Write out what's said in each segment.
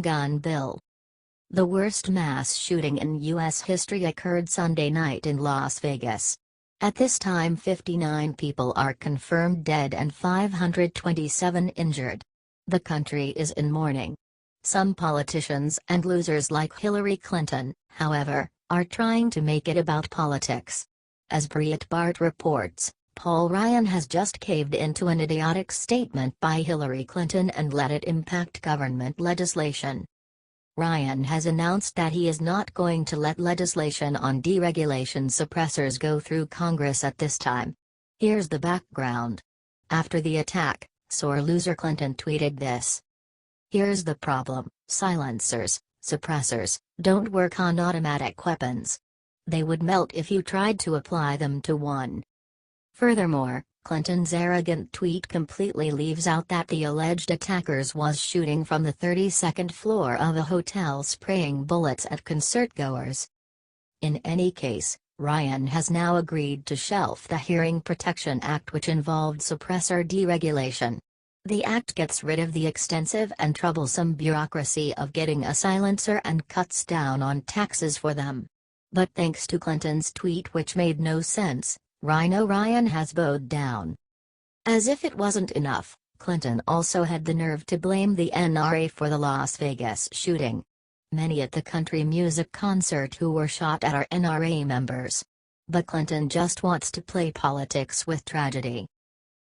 Gun bill. The worst mass shooting in U.S. history occurred Sunday night in Las Vegas. At this time 59 people are confirmed dead and 527 injured. The country is in mourning. Some politicians and losers like Hillary Clinton, however, are trying to make it about politics. As Breitbart reports, Paul Ryan has just caved into an idiotic statement by Hillary Clinton and let it impact government legislation. Ryan has announced that he is not going to let legislation on deregulation suppressors go through Congress at this time. Here's the background. After the attack, sore loser Clinton tweeted this. "Here's the problem: silencers, suppressors, don't work on automatic weapons. They would melt if you tried to apply them to one." Furthermore, Clinton's arrogant tweet completely leaves out that the alleged attackers was shooting from the 32nd floor of a hotel spraying bullets at concertgoers. In any case, Ryan has now agreed to shelf the Hearing Protection Act, which involved suppressor deregulation. The act gets rid of the extensive and troublesome bureaucracy of getting a silencer and cuts down on taxes for them. But thanks to Clinton's tweet, which made no sense, Ryan has bowed down. As if it wasn't enough, Clinton also had the nerve to blame the NRA for the Las Vegas shooting. Many at the country music concert who were shot at are NRA members. But Clinton just wants to play politics with tragedy.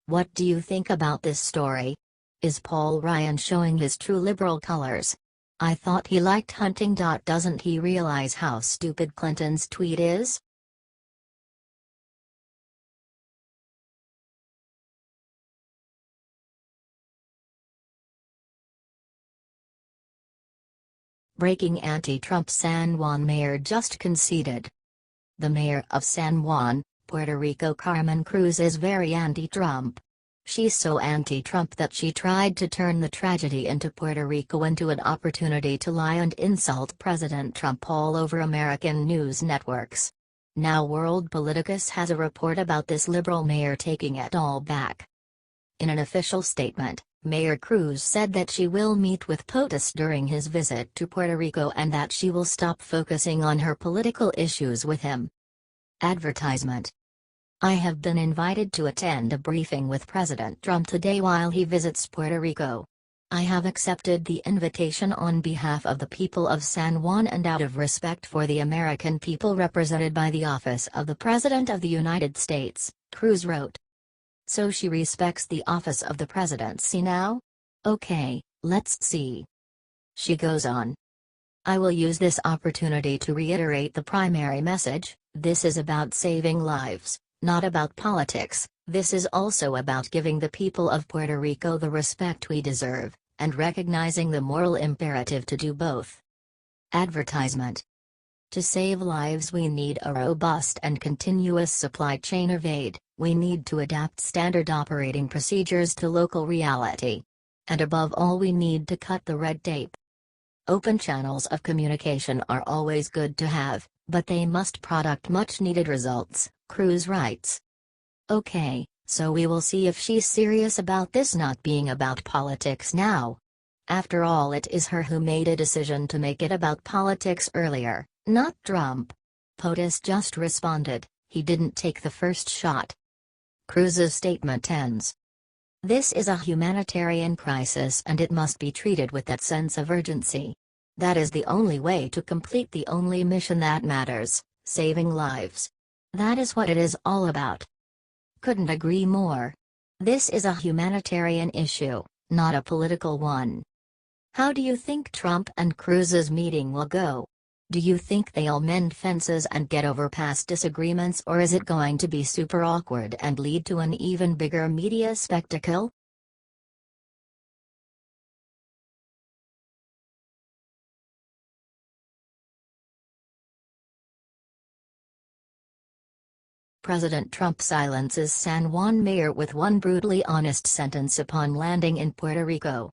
What do you think about this story? Is Paul Ryan showing his true liberal colors? I thought he liked hunting. Doesn't he realize how stupid Clinton's tweet is? Breaking: anti-Trump San Juan mayor just conceded. The mayor of San Juan, Puerto Rico, Carmen Cruz, is very anti-Trump. She's so anti-Trump that she tried to turn the tragedy into Puerto Rico into an opportunity to lie and insult President Trump all over American news networks. Now World Politicus has a report about this liberal mayor taking it all back. In an official statement, Mayor Cruz said that she will meet with POTUS during his visit to Puerto Rico and that she will stop focusing on her political issues with him. Advertisement. I have been invited to attend a briefing with President Trump today while he visits Puerto Rico. I have accepted the invitation on behalf of the people of San Juan and out of respect for the American people represented by the Office of the President of the United States, Cruz wrote. So she respects the office of the presidency now? Okay, let's see. She goes on. I will use this opportunity to reiterate the primary message: this is about saving lives, not about politics. This is also about giving the people of Puerto Rico the respect we deserve, and recognizing the moral imperative to do both. Advertisement. To save lives we need a robust and continuous supply chain of aid. We need to adapt standard operating procedures to local reality. And above all, we need to cut the red tape. Open channels of communication are always good to have, but they must produce much-needed results, Cruz writes. Okay, so we will see if she's serious about this not being about politics now. After all, it is her who made a decision to make it about politics earlier, not Trump. POTUS just responded, he didn't take the first shot. Cruz's statement ends. This is a humanitarian crisis and it must be treated with that sense of urgency. That is the only way to complete the only mission that matters, saving lives. That is what it is all about. Couldn't agree more. This is a humanitarian issue, not a political one. How do you think Trump and Cruz's meeting will go? Do you think they'll mend fences and get over past disagreements, or is it going to be super awkward and lead to an even bigger media spectacle? President Trump silences San Juan mayor with one brutally honest sentence upon landing in Puerto Rico.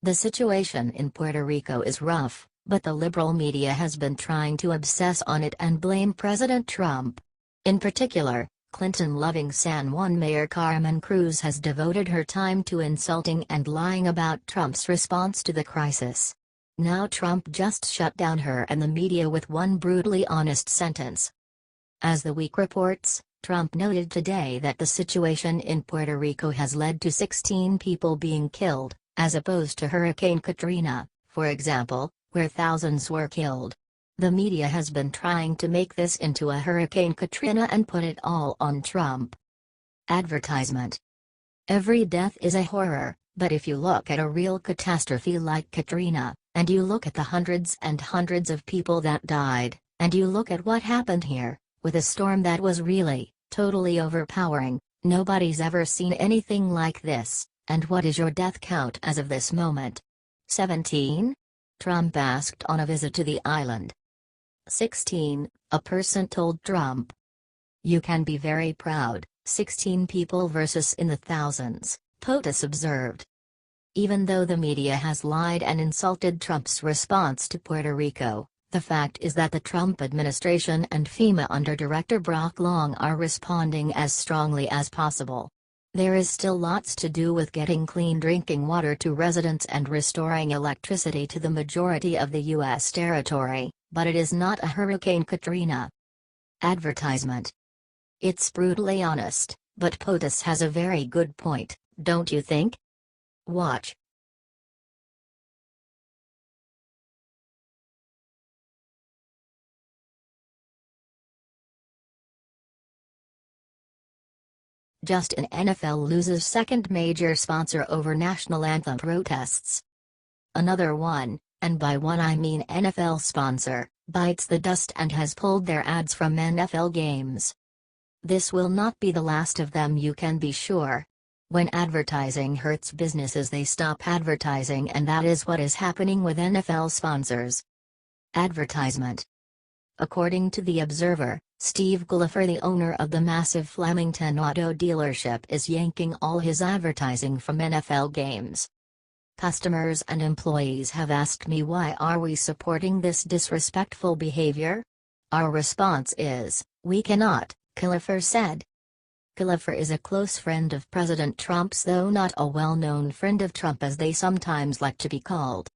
The situation in Puerto Rico is rough, but the liberal media has been trying to obsess on it and blame President Trump. In particular, Clinton-loving San Juan Mayor Carmen Cruz has devoted her time to insulting and lying about Trump's response to the crisis. Now Trump just shut down her and the media with one brutally honest sentence. As the Week reports, Trump noted today that the situation in Puerto Rico has led to 16 people being killed, as opposed to Hurricane Katrina, for example, where thousands were killed. The media has been trying to make this into a Hurricane Katrina and put it all on Trump. Advertisement. Every death is a horror, but if you look at a real catastrophe like Katrina, and you look at the hundreds and hundreds of people that died, and you look at what happened here, with a storm that was really, totally overpowering, nobody's ever seen anything like this. And what is your death count as of this moment? 17? Trump asked on a visit to the island. 16, a person told Trump. You can be very proud, 16 people versus in the thousands, POTUS observed. Even though the media has lied and insulted Trump's response to Puerto Rico, the fact is that the Trump administration and FEMA under Director Brock Long are responding as strongly as possible. There is still lots to do with getting clean drinking water to residents and restoring electricity to the majority of the U.S. territory, but it is not a Hurricane Katrina. Advertisement. It's brutally honest, but POTUS has a very good point, don't you think? Watch. Just an NFL loses second major sponsor over national anthem protests. Another one, and by one I mean NFL sponsor, bites the dust and has pulled their ads from NFL games. This will not be the last of them, you can be sure. When advertising hurts businesses, they stop advertising, and that is what is happening with NFL sponsors. Advertisement. According to The Observer, Steve Gullifer, the owner of the massive Flemington auto dealership, is yanking all his advertising from NFL games. Customers and employees have asked me, why are we supporting this disrespectful behavior? Our response is, we cannot, Gullifer said. Gullifer is a close friend of President Trump's, though not a well-known friend of Trump as they sometimes like to be called.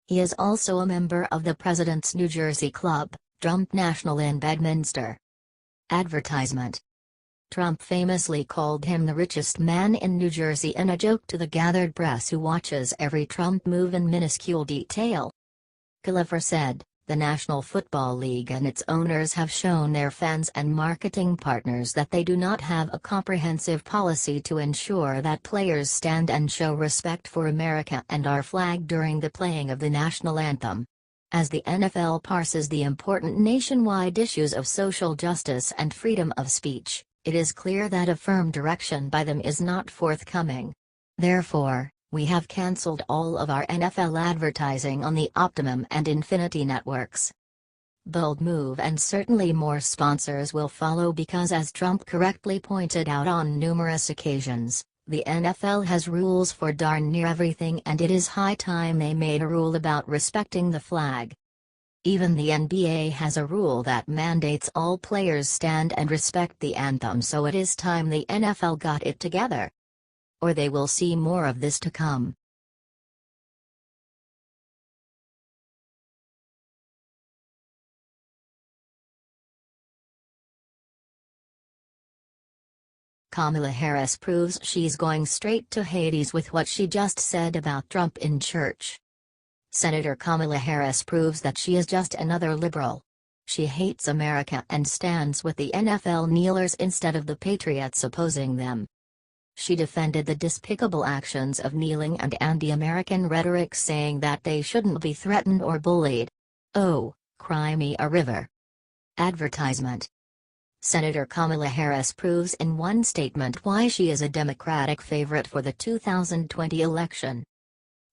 He is also a member of the President's New Jersey Club, Trump National in Bedminster. Advertisement. Trump famously called him the richest man in New Jersey in a joke to the gathered press who watches every Trump move in minuscule detail. Gullifer said, the National Football League and its owners have shown their fans and marketing partners that they do not have a comprehensive policy to ensure that players stand and show respect for America and our flag during the playing of the national anthem. As the NFL parses the important nationwide issues of social justice and freedom of speech, it is clear that a firm direction by them is not forthcoming. Therefore, we have cancelled all of our NFL advertising on the Optimum and Infinity networks. Bold move, and certainly more sponsors will follow because, as Trump correctly pointed out on numerous occasions, the NFL has rules for darn near everything, and it is high time they made a rule about respecting the flag. Even the NBA has a rule that mandates all players stand and respect the anthem, so it is time the NFL got it together. Or they will see more of this to come. Kamala Harris proves she's going straight to Hades with what she just said about Trump in church. Senator Kamala Harris proves that she is just another liberal. She hates America and stands with the NFL kneelers instead of the patriots opposing them. She defended the despicable actions of kneeling and anti-American rhetoric, saying that they shouldn't be threatened or bullied. Oh, cry me a river. Advertisement. Senator Kamala Harris proves in one statement why she is a Democratic favorite for the 2020 election.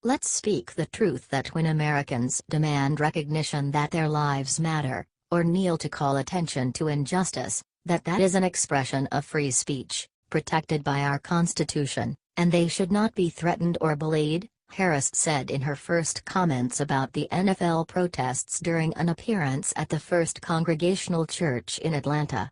Let's speak the truth that when Americans demand recognition that their lives matter, or kneel to call attention to injustice, that is an expression of free speech, protected by our Constitution, and they should not be threatened or bullied, Harris said in her first comments about the NFL protests during an appearance at the First Congregational Church in Atlanta.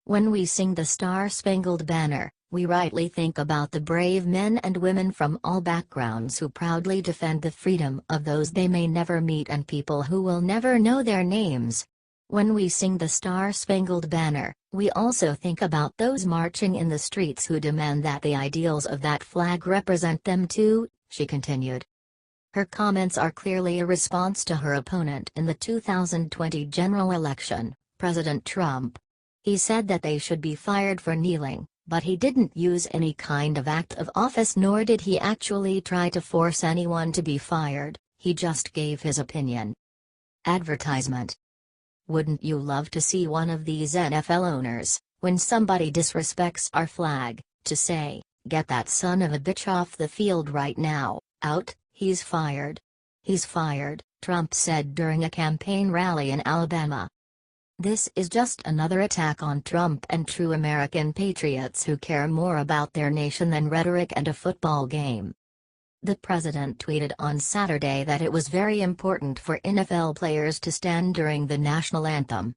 When we sing the Star-Spangled Banner, We rightly think about the brave men and women from all backgrounds who proudly defend the freedom of those they may never meet and people who will never know their names. When we sing the Star-Spangled Banner, we also think about those marching in the streets who demand that the ideals of that flag represent them too, she continued. Her comments are clearly a response to her opponent in the 2020 general election, President Trump. He said that they should be fired for kneeling, but he didn't use any kind of act of office nor did he actually try to force anyone to be fired, he just gave his opinion. Advertisement. Wouldn't you love to see one of these NFL owners, when somebody disrespects our flag, to say, "Get that son of a bitch off the field right now, out, he's fired. He's fired," Trump said during a campaign rally in Alabama. This is just another attack on Trump and true American patriots who care more about their nation than rhetoric and a football game. The president tweeted on Saturday that it was very important for NFL players to stand during the national anthem.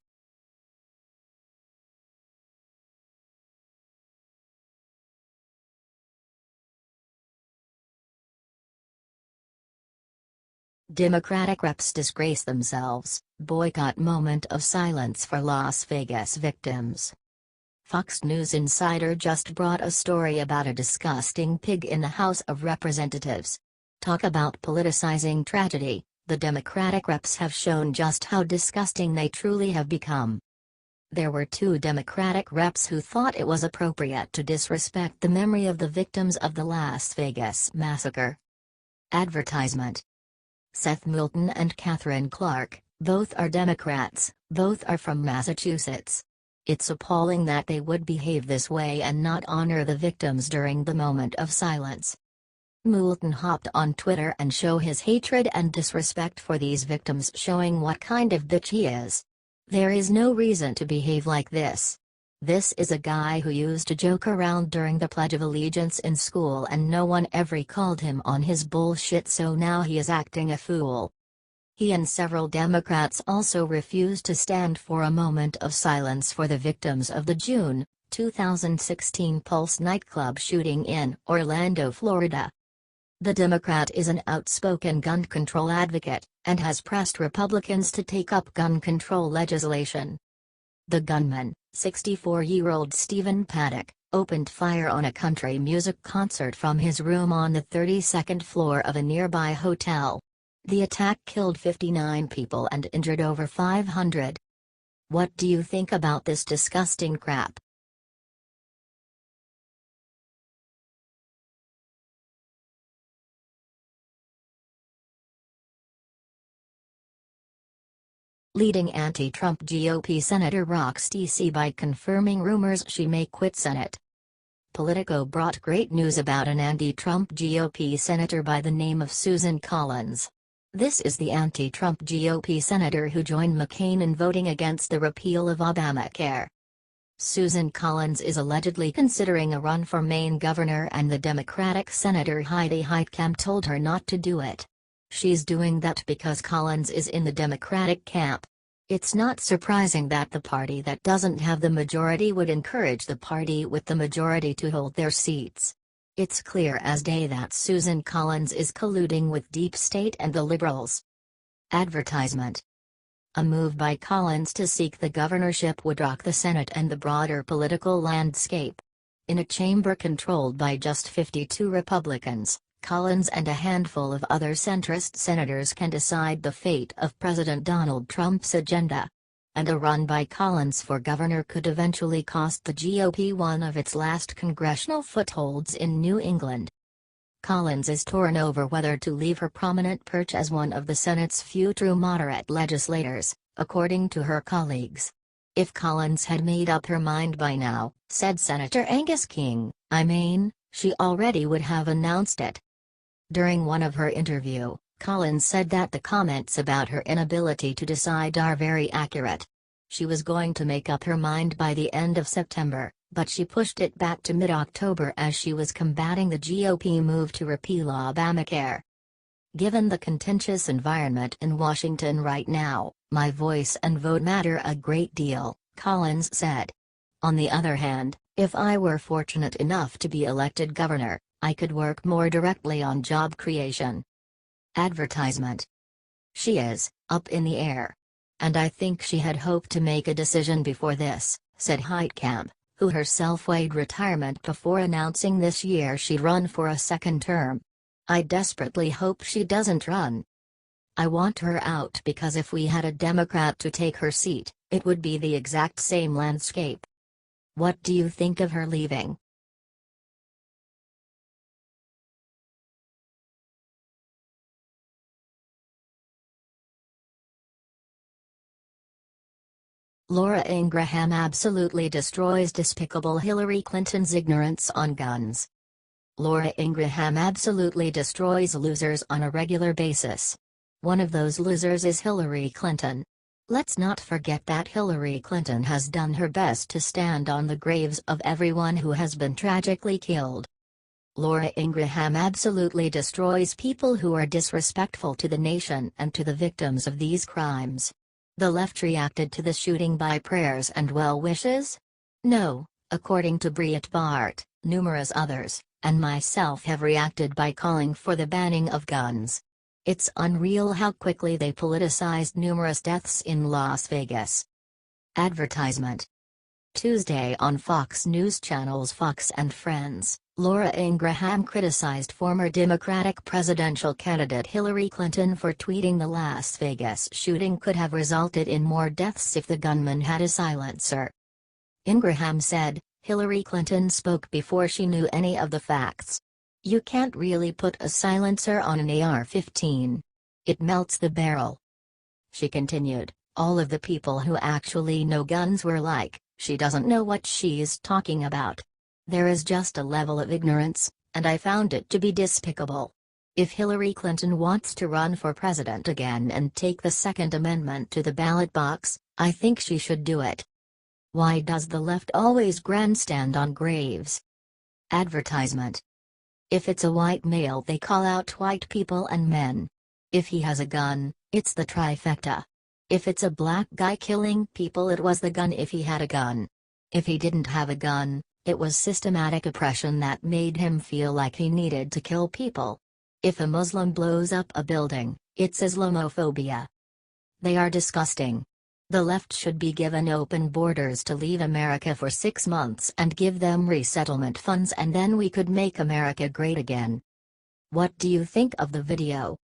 Democratic reps disgrace themselves, boycott moment of silence for Las Vegas victims. Fox News Insider just brought a story about a disgusting pig in the House of Representatives. Talk about politicizing tragedy, the Democratic reps have shown just how disgusting they truly have become. There were 2 Democratic reps who thought it was appropriate to disrespect the memory of the victims of the Las Vegas massacre. Advertisement. Seth Moulton and Catherine Clark, both are Democrats, both are from Massachusetts. It's appalling that they would behave this way and not honor the victims during the moment of silence. Moulton hopped on Twitter and show his hatred and disrespect for these victims, showing what kind of bitch he is. There is no reason to behave like this. This is a guy who used to joke around during the Pledge of Allegiance in school and no one ever called him on his bullshit, so now he is acting a fool. He and several Democrats also refused to stand for a moment of silence for the victims of the June 2016 Pulse nightclub shooting in Orlando, Florida. The Democrat is an outspoken gun control advocate, and has pressed Republicans to take up gun control legislation. The gunman, 64-year-old Stephen Paddock, opened fire on a country music concert from his room on the 32nd floor of a nearby hotel. The attack killed 59 people and injured over 500. What do you think about this disgusting crap? Leading anti-Trump GOP Senator rocks D.C. by confirming rumors she may quit Senate. Politico brought great news about an anti-Trump GOP Senator by the name of Susan Collins. This is the anti-Trump GOP Senator who joined McCain in voting against the repeal of Obamacare. Susan Collins is allegedly considering a run for Maine governor, and the Democratic Senator Heidi Heitkamp told her not to do it. She's doing that because Collins is in the Democratic camp. It's not surprising that the party that doesn't have the majority would encourage the party with the majority to hold their seats. It's clear as day that Susan Collins is colluding with Deep State and the Liberals. Advertisement. A move by Collins to seek the governorship would rock the Senate and the broader political landscape. In a chamber controlled by just 52 Republicans, Collins and a handful of other centrist senators can decide the fate of President Donald Trump's agenda. And a run by Collins for governor could eventually cost the GOP one of its last congressional footholds in New England. Collins is torn over whether to leave her prominent perch as one of the Senate's few true moderate legislators, according to her colleagues. If Collins had made up her mind by now, said Senator Angus King, she already would have announced it. During one of her interviews, Collins said that the comments about her inability to decide are very accurate. She was going to make up her mind by the end of September, but she pushed it back to mid-October as she was combating the GOP move to repeal Obamacare. Given the contentious environment in Washington right now, my voice and vote matter a great deal, Collins said. On the other hand, If I were fortunate enough to be elected governor, I could work more directly on job creation. Advertisement. She is up in the air. And I think she had hoped to make a decision before this, said Heitkamp, who herself weighed retirement before announcing this year she'd run for a second term. I desperately hope she doesn't run. I want her out because if we had a Democrat to take her seat, it would be the exact same landscape. What do you think of her leaving? Laura Ingraham absolutely destroys despicable Hillary Clinton's ignorance on guns. Laura Ingraham absolutely destroys losers on a regular basis. One of those losers is Hillary Clinton. Let's not forget that Hillary Clinton has done her best to stand on the graves of everyone who has been tragically killed. Laura Ingraham absolutely destroys people who are disrespectful to the nation and to the victims of these crimes. The left reacted to the shooting by prayers and well wishes? No, according to Breitbart, numerous others, and myself have reacted by calling for the banning of guns. It's unreal how quickly they politicized numerous deaths in Las Vegas. Advertisement. Tuesday on Fox News Channel's Fox and Friends, Laura Ingraham criticized former Democratic presidential candidate Hillary Clinton for tweeting the Las Vegas shooting could have resulted in more deaths if the gunman had a silencer. Ingraham said, Hillary Clinton spoke before she knew any of the facts. You can't really put a silencer on an AR-15. It melts the barrel. She continued, all of the people who actually know guns were like, she doesn't know what she's talking about. There is just a level of ignorance, and I found it to be despicable. If Hillary Clinton wants to run for president again and take the Second Amendment to the ballot box, I think she should do it. Why does the left always grandstand on graves? Advertisement. If it's a white male, they call out white people and men. If he has a gun, it's the trifecta. If it's a black guy killing people, it was the gun if he had a gun. If he didn't have a gun, it was systematic oppression that made him feel like he needed to kill people. If a Muslim blows up a building, it's Islamophobia. They are disgusting. The left should be given open borders to leave America for 6 months and give them resettlement funds, and then we could make America great again. What do you think of the video?